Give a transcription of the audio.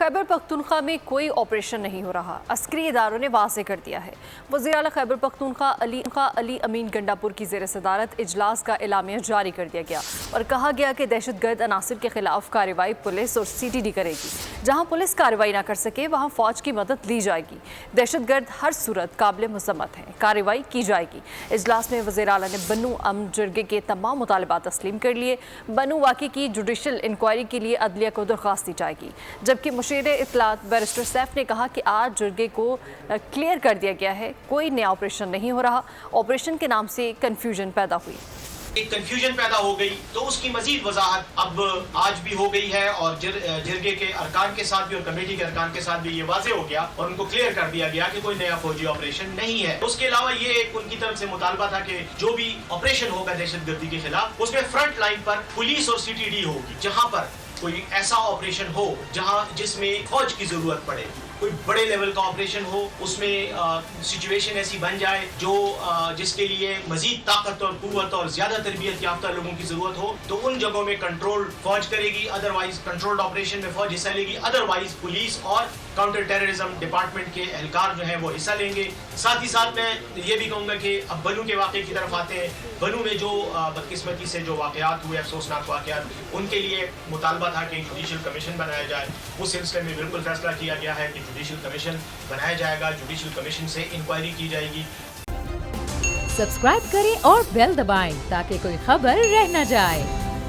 खैबर पख्तूनख्वा में कोई ऑपरेशन नहीं हो रहा, अस्करी इदारों ने वाज़ेह कर दिया है। वज़ीर आला खैबर पख्तूनख्वा अली अमीन गंडापुर की ज़ेर सदारत इजलास का एलामिया जारी कर दिया गया और कहा गया कि दहशतगर्द अनासिर के खिलाफ कार्रवाई पुलिस और CTD करेगी। जहाँ पुलिस कार्रवाई ना कर सके वहाँ फ़ौज की मदद ली जाएगी। दहशतगर्द हर सूरत काबिल मज़म्मत है, कार्रवाई की जाएगी। इजलास में वज़ीर आला ने बन्नू अमन जरगे के तमाम मुतालबात तस्लीम कर लिए। बन्नू वाक़े की जुडिशल इंक्वायरी के लिए अदलिया को दरख्वास्त दी जाएगी, जबकि मुशीर इत्तलात बैरिस्टर सैफ ने कहा कि आज जुर्गे को क्लियर कर दिया गया है, कोई नया ऑपरेशन नहीं हो रहा। ऑपरेशन के नाम से कन्फ्यूजन पैदा हुई, एक कंफ्यूजन पैदा हो गई, तो उसकी मजीद वजाहत अब आज भी हो गई है और जिरगे के अरकान के साथ भी और कमेटी के अरकान के साथ भी ये वाज़ेह हो गया और उनको क्लियर कर दिया गया कि कोई नया फौजी ऑपरेशन नहीं है। उसके अलावा ये एक उनकी तरफ से मुतालबा था कि जो भी ऑपरेशन होगा दहशतगर्दी के खिलाफ उसमें फ्रंट लाइन पर पुलिस और CTD होगी। जहाँ पर कोई ऐसा ऑपरेशन हो जिसमें फौज की जरूरत पड़े, कोई बड़े लेवल का ऑपरेशन हो, उसमें सिचुएशन ऐसी बन जाए जिसके लिए मजीद ताकत और कुव्वत और ज्यादा तरबियत याफ्ता लोगों की जरूरत हो, तो उन जगहों में कंट्रोल फौज करेगी। अदरवाइज कंट्रोल्ड ऑपरेशन में फौज हिस्सा लेगी, अदरवाइज पुलिस और काउंटर टेररिज्म डिपार्टमेंट के एहलकार जो हैं वो हिस्सा लेंगे। साथ ही साथ मैं ये भी कहूँगा कि अब बनू के वाक़े की तरफ आते हैं। बनू में जो बदकिस्मती से जो वाक़यात हुए, अफसोसनाक वाक़यात, उनके लिए मुतालबा था कि जुडिशल कमीशन बनाया जाए। उस सिलसिले में बिल्कुल फैसला किया गया है कि जुडिशल कमीशन बनाया जाएगा, जुडिशल कमीशन से इंक्वायरी की जाएगी। सब्सक्राइब करें और बेल दबाएं ताकि कोई खबर रह न जाए।